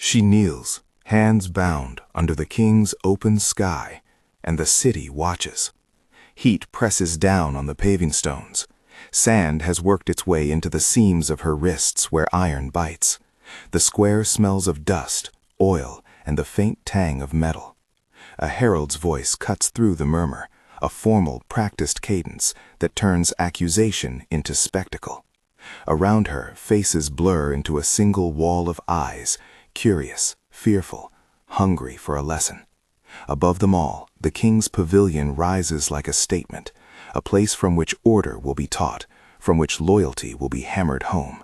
She kneels, hands bound, under the king's open sky, and the city watches. Heat presses down on the paving stones. Sand has worked its way into the seams of her wrists where iron bites. The square smells of dust, oil, and the faint tang of metal. A herald's voice cuts through the murmur, a formal, practiced cadence that turns accusation into spectacle. Around her, faces blur into a single wall of eyes, curious, fearful, hungry for a lesson. Above them all, the king's pavilion rises like a statement, a place from which order will be taught, from which loyalty will be hammered home.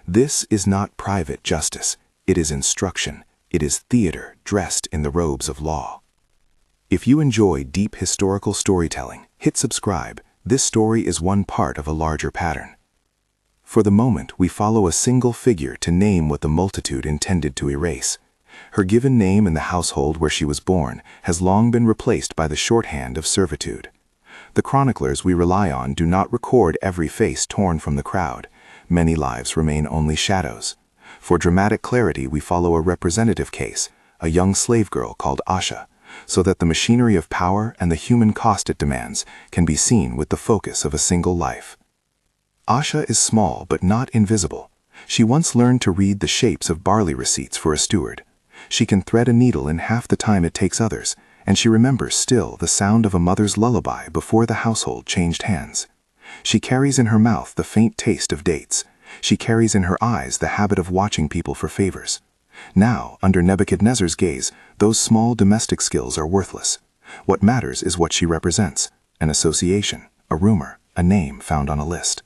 This is not private justice, it is instruction, it is theater dressed in the robes of law. If you enjoy deep historical storytelling, hit subscribe. This story is one part of a larger pattern. For the moment, we follow a single figure to name what the multitude intended to erase. Her given name in the household where she was born has long been replaced by the shorthand of servitude. The chroniclers we rely on do not record every face torn from the crowd. Many lives remain only shadows. For dramatic clarity, we follow a representative case, a young slave girl called Asha, so that the machinery of power and the human cost it demands can be seen with the focus of a single life. Asha is small but not invisible. She once learned to read the shapes of barley receipts for a steward. She can thread a needle in half the time it takes others, and she remembers still the sound of a mother's lullaby before the household changed hands. She carries in her mouth the faint taste of dates. She carries in her eyes the habit of watching people for favors. Now, under Nebuchadnezzar's gaze, those small domestic skills are worthless. What matters is what she represents: an association, a rumor, a name found on a list.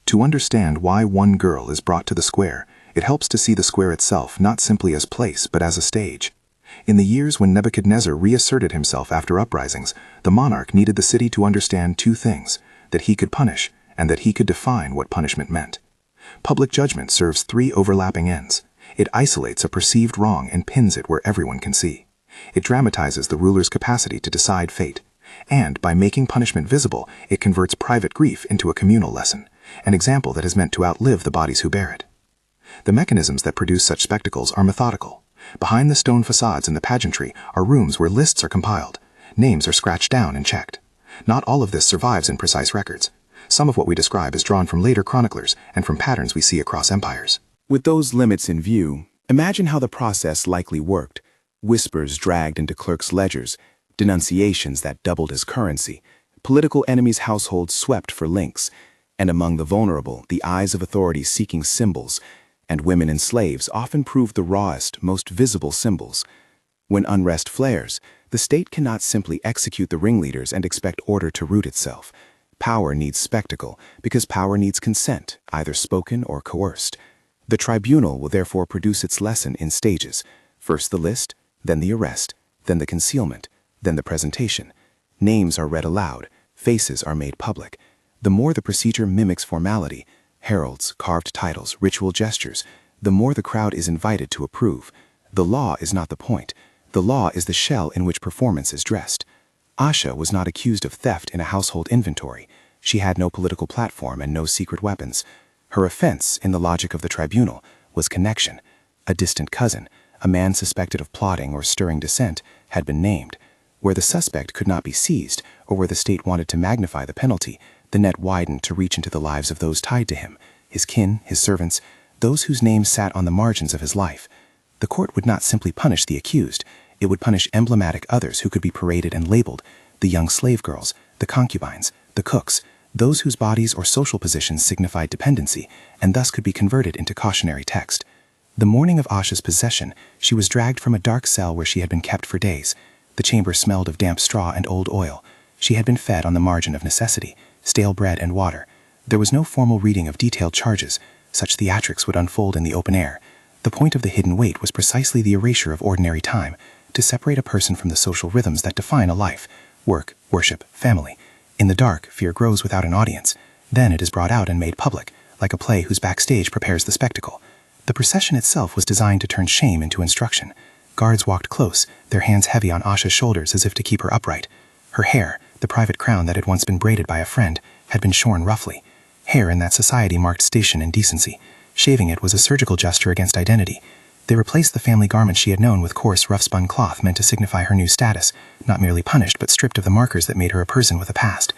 To understand why one girl is brought to the square, it helps to see the square itself not simply as place but as a stage. In the years when Nebuchadnezzar reasserted himself after uprisings, the monarch needed the city to understand two things: that he could punish, and that he could define what punishment meant. Public judgment serves three overlapping ends. It isolates a perceived wrong and pins it where everyone can see. It dramatizes the ruler's capacity to decide fate. And by making punishment visible, it converts private grief into a communal lesson, an example that is meant to outlive the bodies who bear it. The mechanisms that produce such spectacles are methodical. Behind the stone facades and the pageantry are rooms where lists are compiled. Names are scratched down and checked. Not all of this survives in precise records. Some of what we describe is drawn from later chroniclers and from patterns we see across empires. With those limits in view, imagine how the process likely worked. Whispers dragged into clerks' ledgers, denunciations that doubled as currency, political enemies' households swept for links, and among the vulnerable, the eyes of authorities seeking symbols, and women and slaves often proved the rawest, most visible symbols. When unrest flares, the state cannot simply execute the ringleaders and expect order to root itself. Power needs spectacle, because power needs consent, either spoken or coerced. The tribunal will therefore produce its lesson in stages. First the list, then the arrest, then the concealment, then the presentation. Names are read aloud, faces are made public. The more the procedure mimics formality, heralds, carved titles, ritual gestures, the more the crowd is invited to approve. The law is not the point. The law is the shell in which performance is dressed. Asha was not accused of theft in a household inventory. She had no political platform and no secret weapons. Her offense, in the logic of the tribunal, was connection. A distant cousin, a man suspected of plotting or stirring dissent, had been named. Where the suspect could not be seized, or where the state wanted to magnify the penalty, the net widened to reach into the lives of those tied to him, his kin, his servants, those whose names sat on the margins of his life. The court would not simply punish the accused, it would punish emblematic others who could be paraded and labeled: the young slave girls, the concubines, the cooks, those whose bodies or social positions signified dependency, and thus could be converted into cautionary text. The morning of Asha's possession, she was dragged from a dark cell where she had been kept for days. The chamber smelled of damp straw and old oil. She had been fed on the margin of necessity, stale bread and water. There was no formal reading of detailed charges. Such theatrics would unfold in the open air. The point of the hidden weight was precisely the erasure of ordinary time, to separate a person from the social rhythms that define a life: work, worship, family. In the dark, fear grows without an audience. Then it is brought out and made public, like a play whose backstage prepares the spectacle. The procession itself was designed to turn shame into instruction. Guards walked close, their hands heavy on Asha's shoulders as if to keep her upright. Her hair, the private crown that had once been braided by a friend, had been shorn roughly. Hair in that society marked station and decency. Shaving it was a surgical gesture against identity. They replaced the family garment she had known with coarse, rough-spun cloth meant to signify her new status, not merely punished but stripped of the markers that made her a person with a past.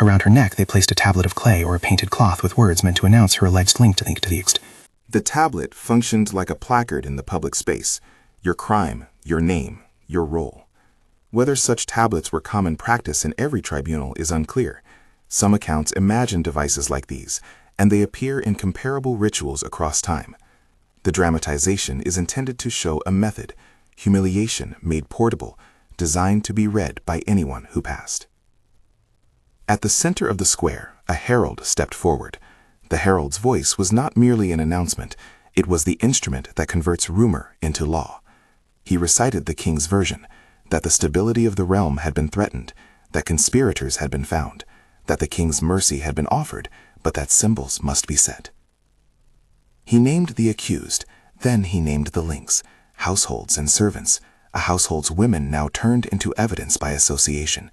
Around her neck they placed a tablet of clay or a painted cloth with words meant to announce her alleged link to the ext. The tablet functioned like a placard in the public space, your crime, your name, your role. Whether such tablets were common practice in every tribunal is unclear. Some accounts imagine devices like these, and they appear in comparable rituals across time. The dramatization is intended to show a method, humiliation made portable, designed to be read by anyone who passed. At the center of the square, a herald stepped forward. The herald's voice was not merely an announcement, it was the instrument that converts rumor into law. He recited the king's version, that the stability of the realm had been threatened, that conspirators had been found, that the king's mercy had been offered, but that symbols must be set. He named the accused, then he named the links, households and servants. A household's women now turned into evidence by association.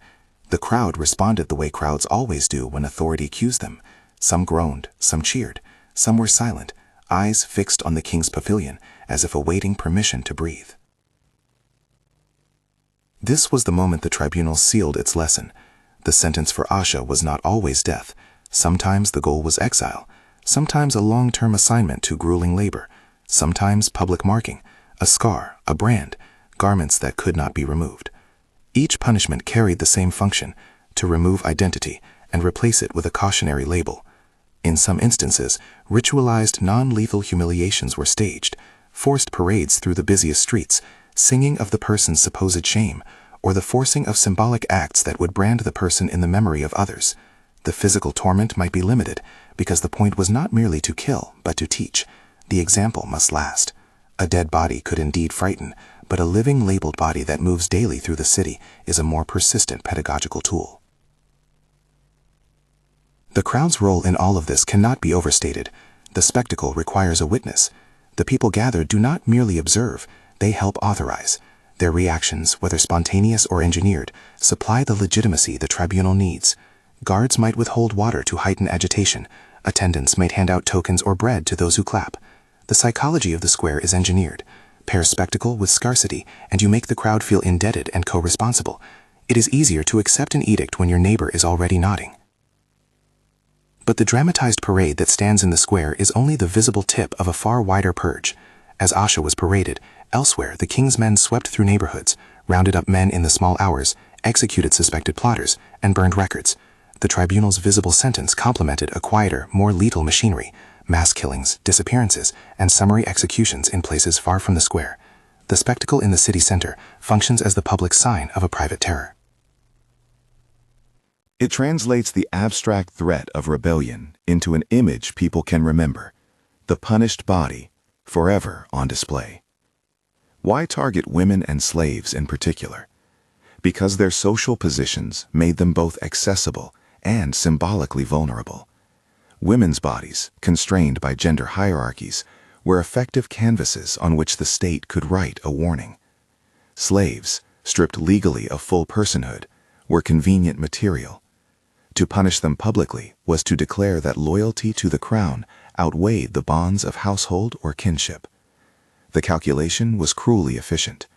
The crowd responded the way crowds always do when authority accused them. Some groaned, some cheered, some were silent, eyes fixed on the king's pavilion, as if awaiting permission to breathe. This was the moment the tribunal sealed its lesson. The sentence for Asha was not always death. Sometimes the goal was exile, sometimes a long-term assignment to grueling labor, sometimes public marking, a scar, a brand, garments that could not be removed. Each punishment carried the same function, to remove identity and replace it with a cautionary label. In some instances, ritualized non-lethal humiliations were staged, forced parades through the busiest streets, singing of the person's supposed shame, or the forcing of symbolic acts that would brand the person in the memory of others. The physical torment might be limited, because the point was not merely to kill, but to teach. The example must last. A dead body could indeed frighten, but a living labeled body that moves daily through the city is a more persistent pedagogical tool. The crowd's role in all of this cannot be overstated. The spectacle requires a witness. The people gathered do not merely observe, they help authorize. Their reactions, whether spontaneous or engineered, supply the legitimacy the tribunal needs. Guards might withhold water to heighten agitation. Attendants might hand out tokens or bread to those who clap. The psychology of the square is engineered. Pair spectacle with scarcity, and you make the crowd feel indebted and co-responsible. It is easier to accept an edict when your neighbor is already nodding. But the dramatized parade that stands in the square is only the visible tip of a far wider purge. As Asha was paraded, elsewhere the king's men swept through neighborhoods, rounded up men in the small hours, executed suspected plotters, and burned records. The tribunal's visible sentence complemented a quieter, more lethal machinery, mass killings, disappearances, and summary executions in places far from the square. The spectacle in the city center functions as the public sign of a private terror. It translates the abstract threat of rebellion into an image people can remember, the punished body, forever on display. Why target women and slaves in particular? Because their social positions made them both accessible and symbolically vulnerable. Women's bodies, constrained by gender hierarchies, were effective canvases on which the state could write a warning. Slaves, stripped legally of full personhood, were convenient material. To punish them publicly was to declare that loyalty to the crown outweighed the bonds of household or kinship. The calculation was cruelly efficient.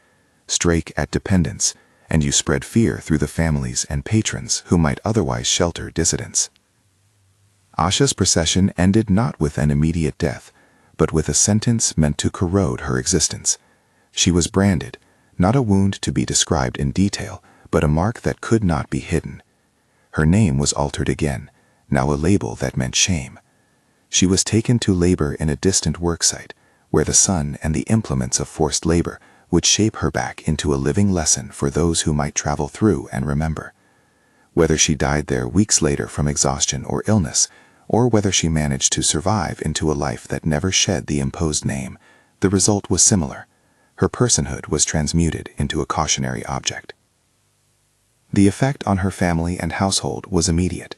Strike at dependents, and you spread fear through the families and patrons who might otherwise shelter dissidents. Asha's procession ended not with an immediate death, but with a sentence meant to corrode her existence. She was branded, not a wound to be described in detail, but a mark that could not be hidden. Her name was altered again, now a label that meant shame. She was taken to labor in a distant worksite, where the sun and the implements of forced labor would shape her back into a living lesson for those who might travel through and remember. Whether she died there weeks later from exhaustion or illness, or whether she managed to survive into a life that never shed the imposed name, the result was similar. Her personhood was transmuted into a cautionary object. The effect on her family and household was immediate.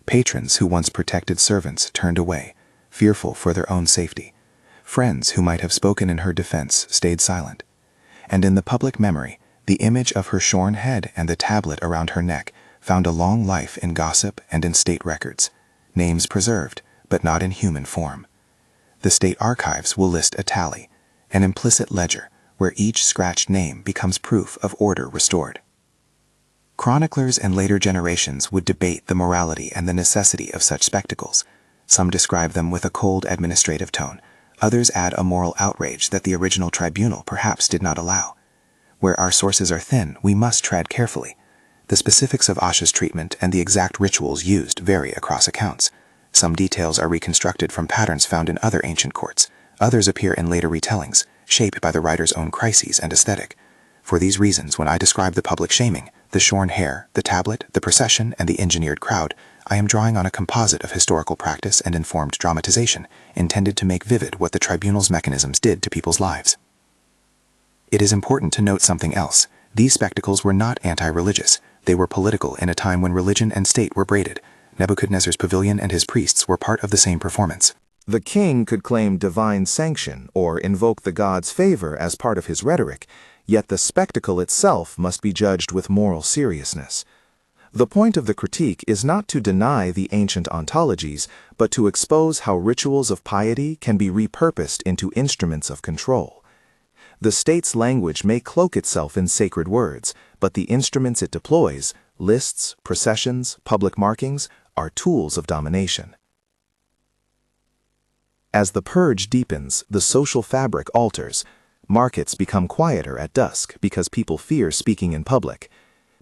Patrons who once protected servants turned away, fearful for their own safety. Friends who might have spoken in her defense stayed silent. And in the public memory, the image of her shorn head and the tablet around her neck found a long life in gossip and in state records, names preserved, but not in human form. The state archives will list a tally. an implicit ledger where each scratched name becomes proof of order restored. Chroniclers and later generations would debate the morality and the necessity of such spectacles. Some describe them with a cold administrative tone. Others add a moral outrage that the original tribunal perhaps did not allow. Where our sources are thin, we must tread carefully. The specifics of Asha's treatment and the exact rituals used vary across accounts. Some details are reconstructed from patterns found in other ancient courts. Others appear in later retellings, shaped by the writer's own crises and aesthetic. For these reasons, when I describe the public shaming, the shorn hair, the tablet, the procession, and the engineered crowd, I am drawing on a composite of historical practice and informed dramatization, intended to make vivid what the tribunal's mechanisms did to people's lives. It is important to note something else. These spectacles were not anti-religious. They were political in a time when religion and state were braided. Nebuchadnezzar's pavilion and his priests were part of the same performance. The king could claim divine sanction or invoke the god's favor as part of his rhetoric, yet the spectacle itself must be judged with moral seriousness. The point of the critique is not to deny the ancient ontologies, but to expose how rituals of piety can be repurposed into instruments of control. The state's language may cloak itself in sacred words, but the instruments it deploys, lists, processions, public markings, are tools of domination. As the purge deepens, the social fabric alters. Markets become quieter at dusk because people fear speaking in public.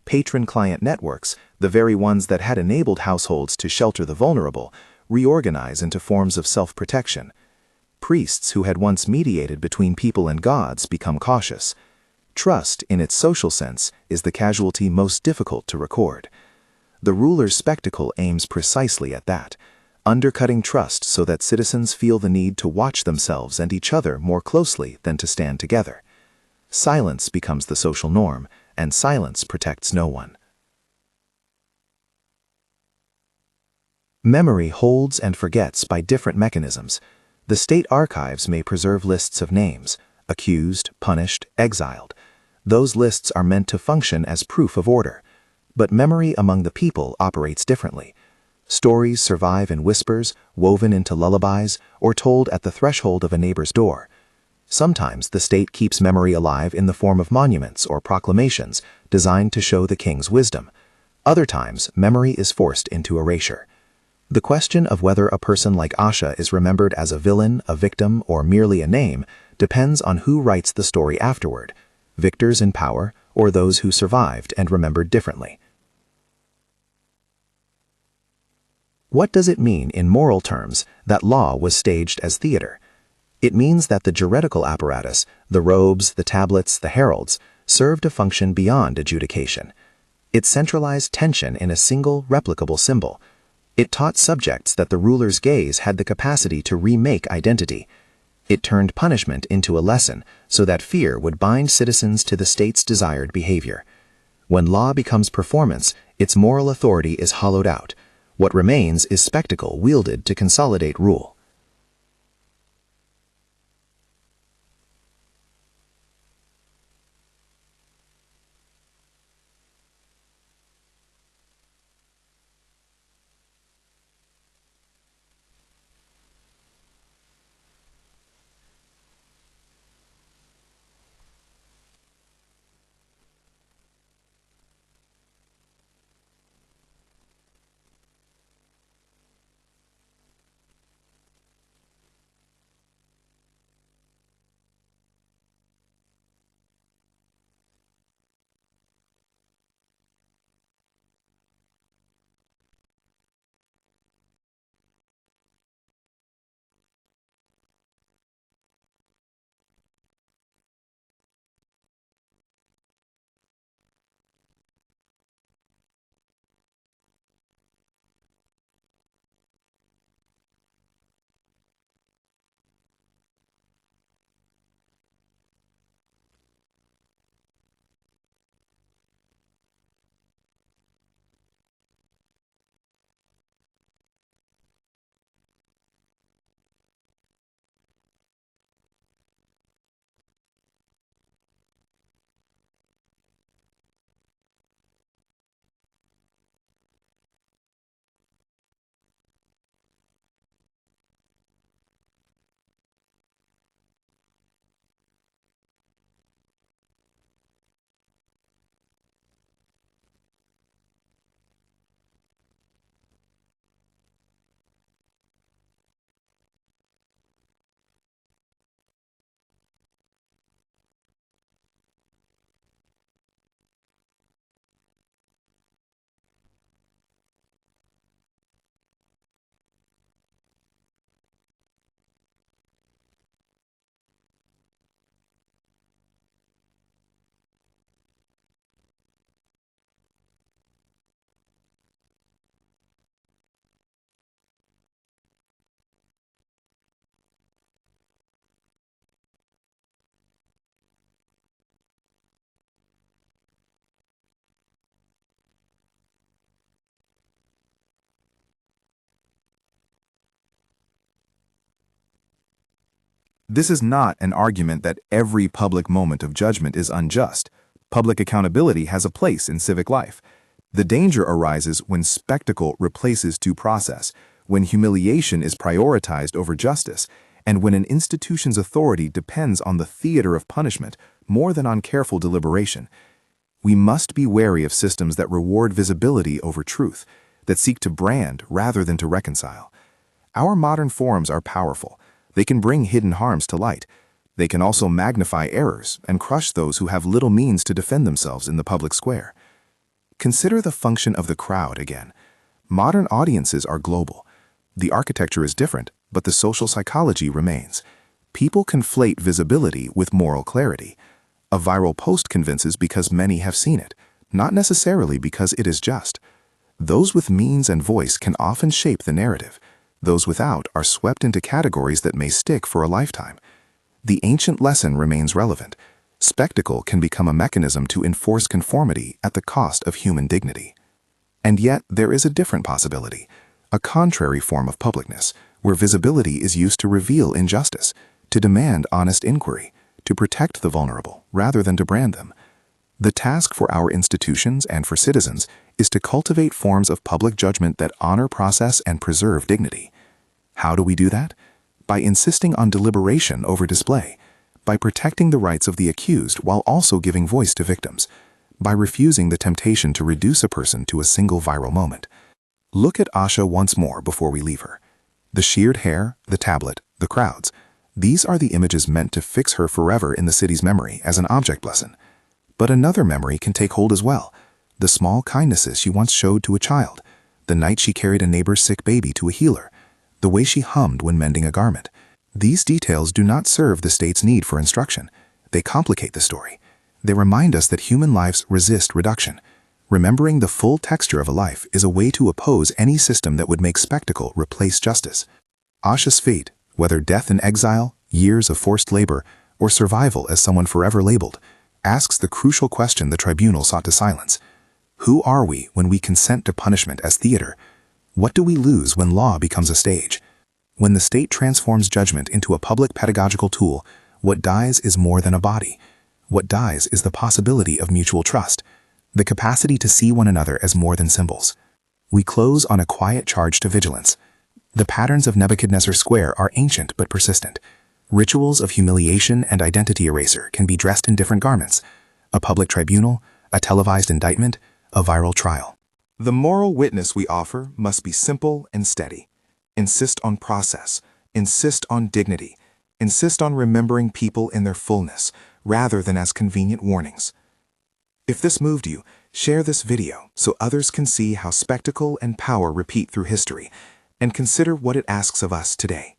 Patron-client networks, the very ones that had enabled households to shelter the vulnerable, reorganize into forms of self-protection. Priests who had once mediated between people and gods become cautious. Trust, in its social sense, is the casualty most difficult to record. The ruler's spectacle aims precisely at that, undercutting trust so that citizens feel the need to watch themselves and each other more closely than to stand together. Silence becomes the social norm, and silence protects no one. Memory holds and forgets by different mechanisms. The state archives may preserve lists of names, accused, punished, exiled. Those lists are meant to function as proof of order. But memory among the people operates differently. Stories survive in whispers, woven into lullabies, or told at the threshold of a neighbor's door. Sometimes the state keeps memory alive in the form of monuments or proclamations designed to show the king's wisdom. Other times, memory is forced into erasure. The question of whether a person like Asha is remembered as a villain, a victim, or merely a name depends on who writes the story afterward, victors in power or those who survived and remembered differently. What does it mean in moral terms that law was staged as theater? It means that the juridical apparatus, the robes, the tablets, the heralds, served a function beyond adjudication. It centralized tension in a single, replicable symbol. It taught subjects that the ruler's gaze had the capacity to remake identity. It turned punishment into a lesson so that fear would bind citizens to the state's desired behavior. When law becomes performance, its moral authority is hollowed out. What remains is spectacle wielded to consolidate rule. This is not an argument that every public moment of judgment is unjust. Public accountability has a place in civic life. The danger arises when spectacle replaces due process, when humiliation is prioritized over justice, and when an institution's authority depends on the theater of punishment more than on careful deliberation. We must be wary of systems that reward visibility over truth, that seek to brand rather than to reconcile. Our modern forms are powerful. They can bring hidden harms to light. They can also magnify errors and crush those who have little means to defend themselves in the public square. Consider the function of the crowd again. Modern audiences are global. The architecture is different, but the social psychology remains. People conflate visibility with moral clarity. A viral post convinces because many have seen it, not necessarily because it is just. Those with means and voice can often shape the narrative. Those without are swept into categories that may stick for a lifetime. The ancient lesson remains relevant. Spectacle can become a mechanism to enforce conformity at the cost of human dignity. And yet, there is a different possibility, a contrary form of publicness, where visibility is used to reveal injustice, to demand honest inquiry, to protect the vulnerable rather than to brand them. The task for our institutions and for citizens is to cultivate forms of public judgment that honor process and preserve dignity. How do we do that? By insisting on deliberation over display, by protecting the rights of the accused while also giving voice to victims, by refusing the temptation to reduce a person to a single viral moment. Look at Asha once more before we leave her. The sheared hair, the tablet, the crowds, these are the images meant to fix her forever in the city's memory as an object lesson. But another memory can take hold as well. The small kindnesses she once showed to a child, the night she carried a neighbor's sick baby to a healer, the way she hummed when mending a garment. These details do not serve the state's need for instruction. They complicate the story. They remind us that human lives resist reduction. Remembering the full texture of a life is a way to oppose any system that would make spectacle replace justice. Asha's fate, whether death in exile, years of forced labor, or survival as someone forever labeled, asks the crucial question the tribunal sought to silence. Who are we when we consent to punishment as theater? What do we lose when law becomes a stage? When the state transforms judgment into a public pedagogical tool, what dies is more than a body. What dies is the possibility of mutual trust, the capacity to see one another as more than symbols. We close on a quiet charge to vigilance. The patterns of Nebuchadnezzar Square are ancient but persistent. Rituals of humiliation and identity erasure can be dressed in different garments: a public tribunal, a televised indictment, a viral trial. The moral witness we offer must be simple and steady. Insist on process, insist on dignity, insist on remembering people in their fullness, rather than as convenient warnings. If this moved you, share this video so others can see how spectacle and power repeat through history, and consider what it asks of us today.